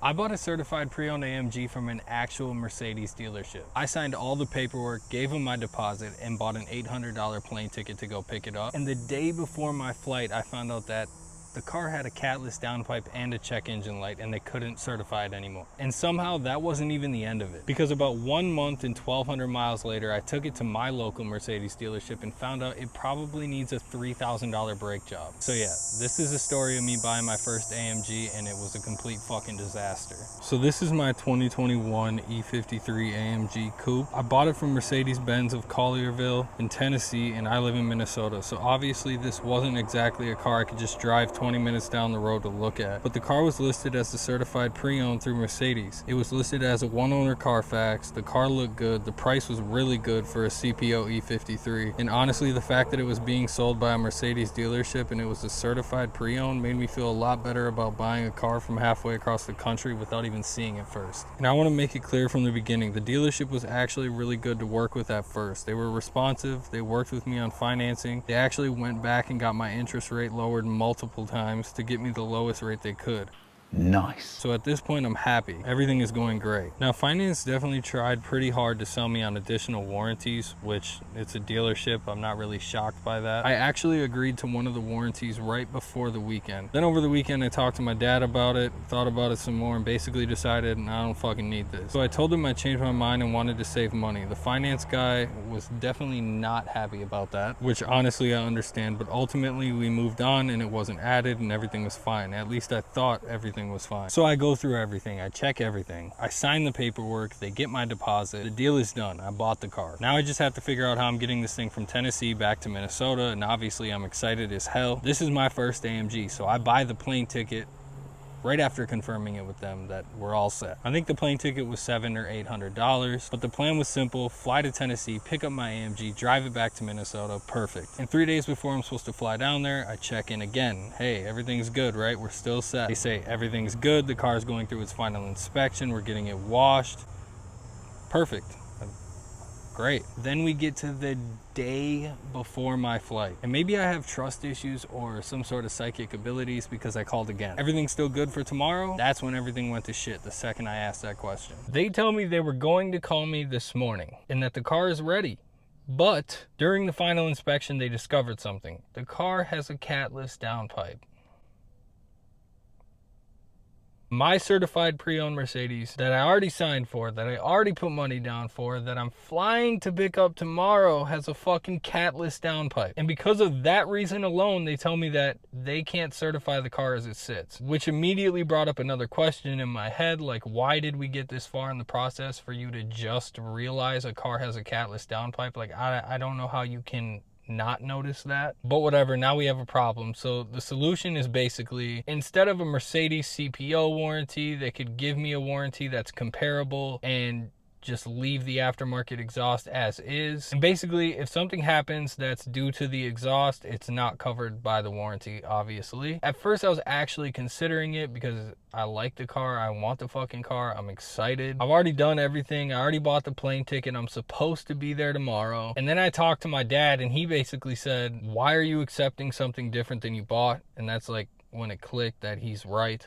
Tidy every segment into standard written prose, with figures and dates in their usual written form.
I bought a certified pre-owned AMG from an actual Mercedes dealership. I signed all the paperwork, gave them my deposit, and bought an $800 plane ticket to go pick it up. And the day before my flight, I found out that the car had a catless downpipe and a check engine light, and they couldn't certify it anymore. And somehow that wasn't even the end of it, because about 1 month and 1,200 miles later, I took it to my local Mercedes dealership and found out it probably needs a $3,000 brake job. So yeah, this is a story of me buying my first AMG, and it was a complete fucking disaster. So this is my 2021 E53 AMG Coupe. I bought it from Mercedes-Benz of Collierville in Tennessee, and I live in Minnesota. So obviously this wasn't exactly a car I could just drive 20 minutes down the road to look at, but the car was listed as a certified pre-owned through Mercedes. It was listed as a one-owner Carfax. The car looked good. The price was really good for a CPO E53, and honestly the fact that it was being sold by a Mercedes dealership and it was a certified pre-owned made me feel a lot better about buying a car from halfway across the country without even seeing it first. And I want to make it clear from the beginning, the dealership was actually really good to work with at first. They were responsive. They worked with me on financing. They actually went back and got my interest rate lowered multiple times to get me the lowest rate they could. Nice. So at this point, I'm happy. Everything is going great. Now, finance definitely tried pretty hard to sell me on additional warranties, which it's a dealership. I'm not really shocked by that. I actually agreed to one of the warranties right before the weekend. Then over the weekend, I talked to my dad about it, thought about it some more, and basically decided I don't fucking need this. So I told him I changed my mind and wanted to save money. The finance guy was definitely not happy about that, which honestly I understand, but ultimately we moved on and it wasn't added and everything was fine. At least I thought everything was fine. So I go through everything, I check everything, I sign the paperwork, they get my deposit, the deal is done, I bought the car. Now I just have to figure out how I'm getting this thing from Tennessee back to Minnesota, and obviously I'm excited as hell. This is my first AMG, so I buy the plane ticket right after confirming it with them that we're all set. I think the plane ticket was $700 or $800, but the plan was simple: fly to Tennessee, pick up my AMG, drive it back to Minnesota, perfect. And 3 days before I'm supposed to fly down there, I check in again. Hey, everything's good, right? We're still set. They say everything's good, the car's going through its final inspection, we're getting it washed. Perfect. Great. Then we get to the day before my flight, and maybe I have trust issues or some sort of psychic abilities because I called again. Everything's still good for tomorrow? That's when everything went to shit the second I asked that question. They tell me they were going to call me this morning and that the car is ready, but during the final inspection they discovered something. The car has a catless downpipe. My certified pre-owned Mercedes that I already signed for, that I already put money down for, that I'm flying to pick up tomorrow, has a fucking catless downpipe. And because of that reason alone, they tell me that they can't certify the car as it sits, which immediately brought up another question in my head, like, why did we get this far in the process for you to just realize a car has a catless downpipe? Like, I don't know how you can not notice that, but whatever, now we have a problem. So the solution is basically, instead of a Mercedes CPO warranty, they could give me a warranty that's comparable and just leave the aftermarket exhaust as is. And basically, if something happens that's due to the exhaust, it's not covered by the warranty, obviously. At first, I was actually considering it because I like the car. I want the fucking car. I'm excited. I've already done everything. I already bought the plane ticket. I'm supposed to be there tomorrow. And then I talked to my dad, and he basically said, why are you accepting something different than you bought? And that's like when it clicked that he's right.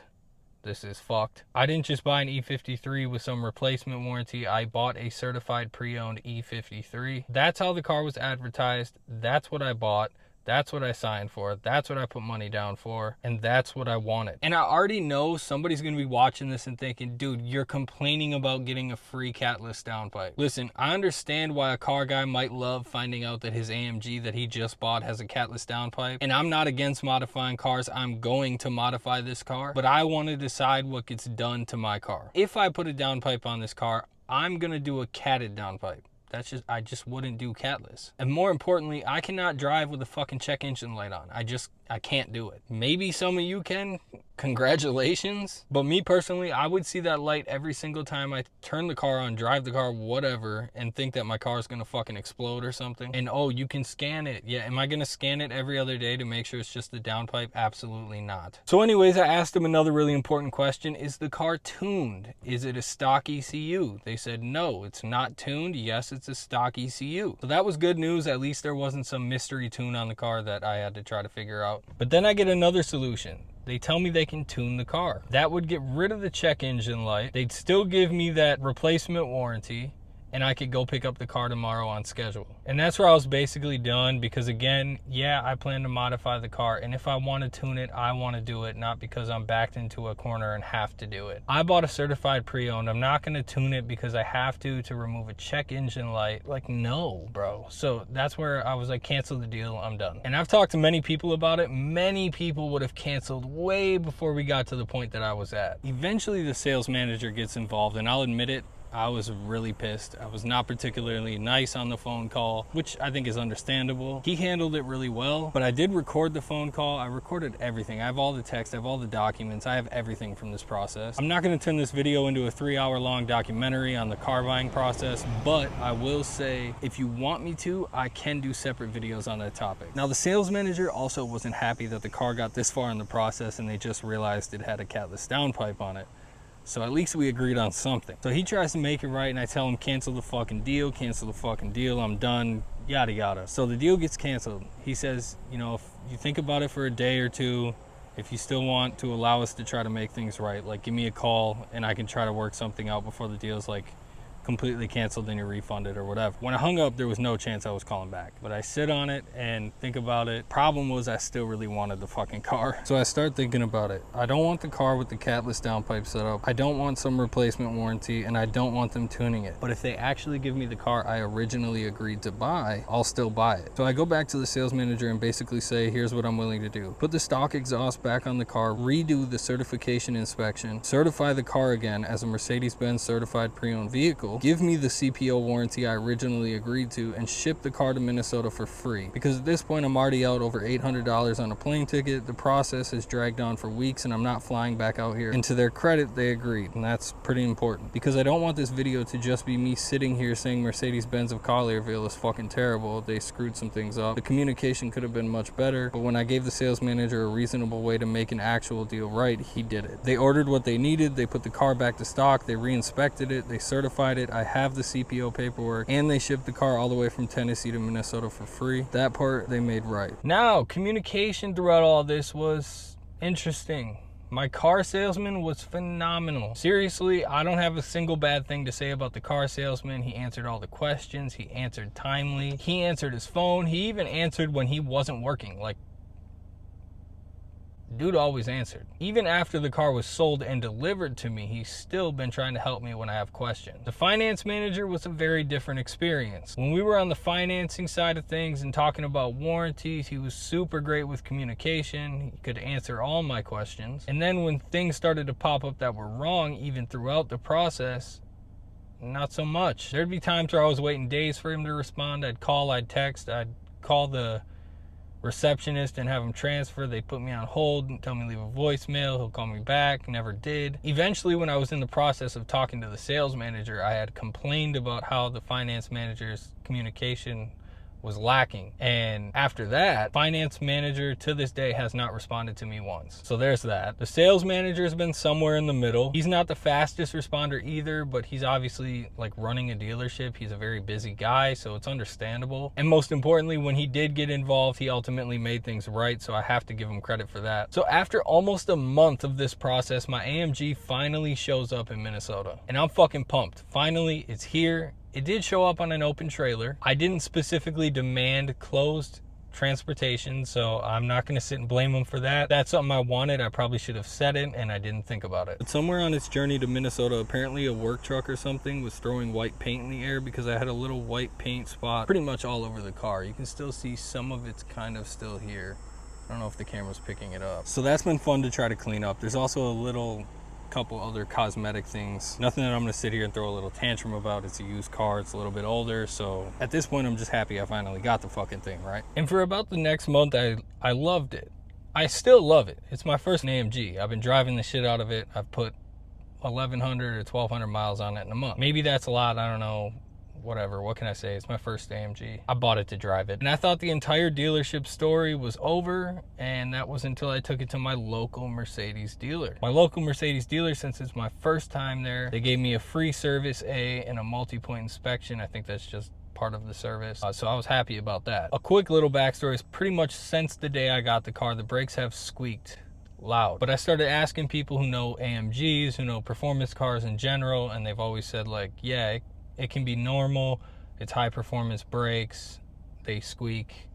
This is fucked. I didn't just buy an E53 with some replacement warranty. I bought a certified pre-owned E53. That's how the car was advertised. That's what I bought. That's what I signed for. That's what I put money down for. And that's what I wanted. And I already know somebody's going to be watching this and thinking, dude, you're complaining about getting a free catless downpipe. Listen, I understand why a car guy might love finding out that his AMG that he just bought has a catless downpipe. And I'm not against modifying cars. I'm going to modify this car. But I want to decide what gets done to my car. If I put a downpipe on this car, I'm going to do a catted downpipe. I just wouldn't do catless. And more importantly, I cannot drive with a fucking check engine light on. I can't do it. Maybe some of you can. Congratulations. But me personally, I would see that light every single time I turn the car on, drive the car, whatever, and think that my car is gonna fucking explode or something. And oh, you can scan it. Yeah, am I gonna scan it every other day to make sure it's just the downpipe? Absolutely not. So anyways, I asked them another really important question. Is the car tuned? Is it a stock ECU? They said, no, it's not tuned. Yes, it's a stock ECU. So that was good news. At least there wasn't some mystery tune on the car that I had to try to figure out. But then I get another solution. They tell me they can tune the car. That would get rid of the check engine light. They'd still give me that replacement warranty, and I could go pick up the car tomorrow on schedule. And that's where I was basically done, because again, yeah, I plan to modify the car, and if I want to tune it, I want to do it, not because I'm backed into a corner and have to do it. I bought a certified pre-owned. I'm not going to tune it because I have to remove a check engine light. Like, no, bro. So that's where I was like, cancel the deal, I'm done. And I've talked to many people about it. Many people would have canceled way before we got to the point that I was at. Eventually the sales manager gets involved, and I'll admit it, I was really pissed. I was not particularly nice on the phone call, which I think is understandable. He handled it really well, but I did record the phone call. I recorded everything. I have all the text, I have all the documents, I have everything from this process. I'm not gonna turn this video into a 3-hour-long documentary on the car buying process, but I will say, if you want me to, I can do separate videos on that topic. Now, the sales manager also wasn't happy that the car got this far in the process and they just realized it had a catless downpipe on it. So at least we agreed on something. So he tries to make it right, and I tell him, cancel the fucking deal, I'm done, yada yada. So the deal gets canceled. He says, you know, if you think about it for a day or two, if you still want to allow us to try to make things right, like give me a call and I can try to work something out before the deal's like completely canceled and you're refunded or whatever. When I hung up, there was no chance I was calling back, but I sit on it and think about it. Problem was, I still really wanted the fucking car. So I start thinking about it. I don't want the car with the catless downpipe setup. I don't want some replacement warranty, and I don't want them tuning it. But if they actually give me the car I originally agreed to buy, I'll still buy it. So I go back to the sales manager and basically say, here's what I'm willing to do. Put the stock exhaust back on the car, redo the certification inspection, certify the car again as a Mercedes-Benz certified pre-owned vehicle, give me the CPO warranty I originally agreed to, and ship the car to Minnesota for free. Because at this point, I'm already out over $800 on a plane ticket. The process has dragged on for weeks, and I'm not flying back out here. And to their credit, they agreed, and that's pretty important. Because I don't want this video to just be me sitting here saying Mercedes-Benz of Collierville is fucking terrible. They screwed some things up. The communication could have been much better, but when I gave the sales manager a reasonable way to make an actual deal right, he did it. They ordered what they needed, they put the car back to stock, they re-inspected it, they certified it, I have the CPO paperwork, and they shipped the car all the way from Tennessee to Minnesota for free. That part they made right. Now, communication throughout all this was interesting. My car salesman was phenomenal. Seriously, I don't have a single bad thing to say about the car salesman. He answered all the questions, he answered timely, he answered his phone, he even answered when he wasn't working. Like, dude always answered. Even after the car was sold and delivered to me, he's still been trying to help me when I have questions. The finance manager was a very different experience. When we were on the financing side of things and talking about warranties, he was super great with communication. He could answer all my questions. And then when things started to pop up that were wrong, even throughout the process, not so much. There'd be times where I was waiting days for him to respond. I'd call, I'd text, I'd call the receptionist and have him transfer. They put me on hold and tell me to leave a voicemail. He'll call me back. Never did. Eventually, when I was in the process of talking to the sales manager, I had complained about how the finance manager's communication was lacking. And after that, finance manager to this day has not responded to me once. So there's that. The sales manager has been somewhere in the middle. He's not the fastest responder either, but he's obviously like running a dealership. He's a very busy guy, so it's understandable. And most importantly, when he did get involved, he ultimately made things right, so I have to give him credit for that. So after almost a month of this process, my AMG finally shows up in Minnesota, and I'm fucking pumped. Finally, it's here. It did show up on an open trailer. I didn't specifically demand closed transportation, so I'm not going to sit and blame them for that. That's something I wanted. I probably should have said it, and I didn't think about it. But somewhere on its journey to Minnesota, apparently a work truck or something was throwing white paint in the air, because I had a little white paint spot pretty much all over the car. You can still see some of it's kind of still here. I don't know if the camera's picking it up. So that's been fun to try to clean up. There's also a couple other cosmetic things. Nothing that I'm gonna sit here and throw a little tantrum about. It's a used car, it's a little bit older, so at this point I'm just happy I finally got the fucking thing, right? And for about the next month, I loved it. I still love it. It's my first AMG. I've been driving the shit out of it. I've put 1,100 or 1,200 miles on it in a month. Maybe that's a lot, I don't know. Whatever, what can I say? It's my first AMG. I bought it to drive it. And I thought the entire dealership story was over, and that was until I took it to my local Mercedes dealer. My local Mercedes dealer, since it's my first time there, they gave me a free service A and a multi-point inspection. I think that's just part of the service. So I was happy about that. A quick little backstory is pretty much since the day I got the car, the brakes have squeaked loud. But I started asking people who know AMGs, who know performance cars in general, and they've always said like, yeah, it can be normal. It's high performance brakes. They squeak,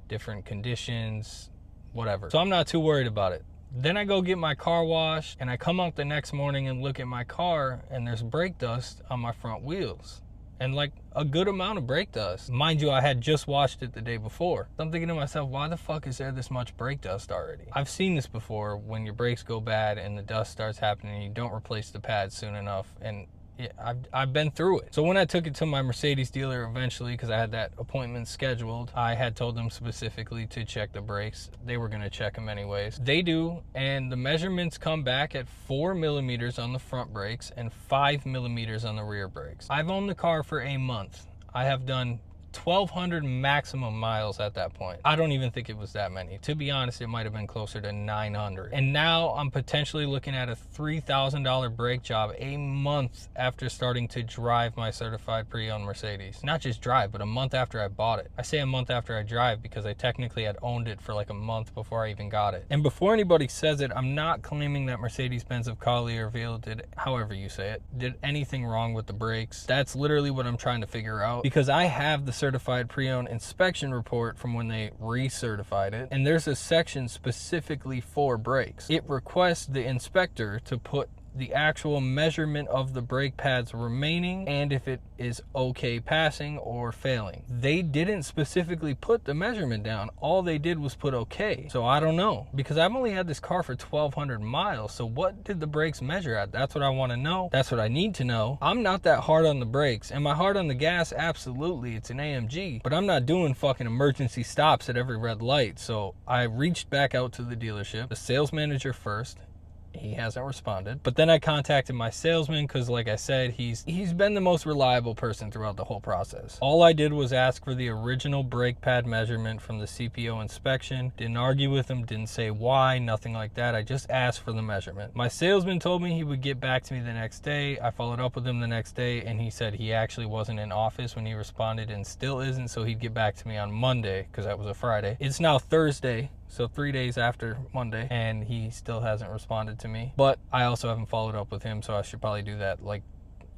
different conditions, whatever. So I'm not too worried about it. Then I go get my car washed, and I come out the next morning and look at my car, and there's brake dust on my front wheels. And like a good amount of brake dust. Mind you, I had just washed it the day before. So I'm thinking to myself, why the fuck is there this much brake dust already? I've seen this before when your brakes go bad and the dust starts happening and you don't replace the pads soon enough. And yeah, I've been through it. So when I took it to my Mercedes dealer eventually, because I had that appointment scheduled, I had told them specifically to check the brakes. They were going to check them anyways. They do, and the measurements come back at 4 millimeters on the front brakes and 5 millimeters on the rear brakes. I've owned the car for a month. I have done 1,200 maximum miles at that point. I don't even think it was that many. To be honest, it might have been closer to 900. And now I'm potentially looking at a $3,000 brake job a month after starting to drive my certified pre-owned Mercedes. Not just drive, but a month after I bought it. I say a month after I drive because I technically had owned it for like a month before I even got it. And before anybody says it, I'm not claiming that Mercedes-Benz of Collierville did, however you say it, did anything wrong with the brakes. That's literally what I'm trying to figure out, because I have the certified pre-owned inspection report from when they recertified it, and there's a section specifically for brakes. It requests the inspector to put the actual measurement of the brake pads remaining and if it is okay passing or failing. They didn't specifically put the measurement down. All they did was put okay. So I don't know, because I've only had this car for 1,200 miles. So what did the brakes measure at? That's what I want to know. That's what I need to know. I'm not that hard on the brakes. Am I hard on the gas? Absolutely. It's an AMG, but I'm not doing fucking emergency stops at every red light. So I reached back out to the dealership, the sales manager first. He hasn't responded. But then I contacted my salesman because, like I said, he's been the most reliable person throughout the whole process. All I did was ask for the original brake pad measurement from the CPO inspection. Didn't argue with him, didn't say why, nothing like that. I just asked for the measurement. My salesman told me he would get back to me the next day. I followed up with him the next day, and he said he actually wasn't in office when he responded and still isn't, so he'd get back to me on Monday because that was a Friday. It's now Thursday. So 3 days after Monday, and he still hasn't responded to me. But I also haven't followed up with him, so I should probably do that like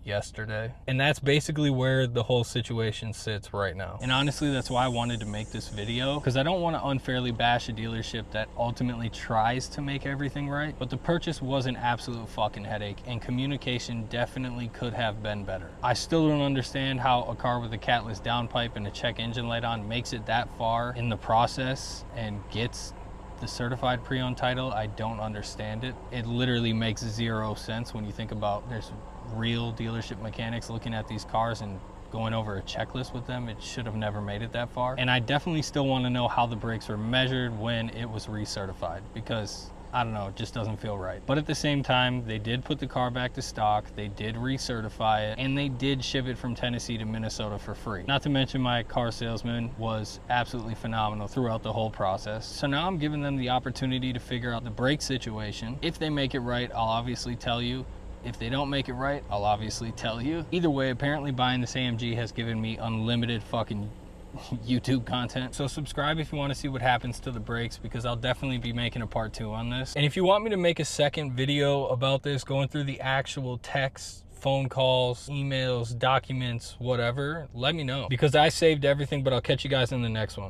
yesterday. And that's basically where the whole situation sits right now. And honestly, that's why I wanted to make this video, because I don't want to unfairly bash a dealership that ultimately tries to make everything right. But the purchase was an absolute fucking headache, and communication definitely could have been better. I still don't understand how a car with a catless downpipe and a check engine light on makes it that far in the process and gets the certified pre-owned title. I don't understand it. It literally makes zero sense when you think about there's real dealership mechanics looking at these cars and going over a checklist with them. It should have never made it that far. And I definitely still want to know how the brakes were measured when it was recertified, because I don't know, it just doesn't feel right. But at the same time, they did put the car back to stock, they did recertify it, and they did ship it from Tennessee to Minnesota for free. Not to mention my car salesman was absolutely phenomenal throughout the whole process. So now I'm giving them the opportunity to figure out the brake situation. If they make it right, I'll obviously tell you. If they don't make it right, I'll obviously tell you. Either way, apparently buying this AMG has given me unlimited fucking YouTube content. So subscribe if you want to see what happens to the brakes, because I'll definitely be making a part 2 on this. And if you want me to make a second video about this, going through the actual text, phone calls, emails, documents, whatever, let me know, because I saved everything. But I'll catch you guys in the next one.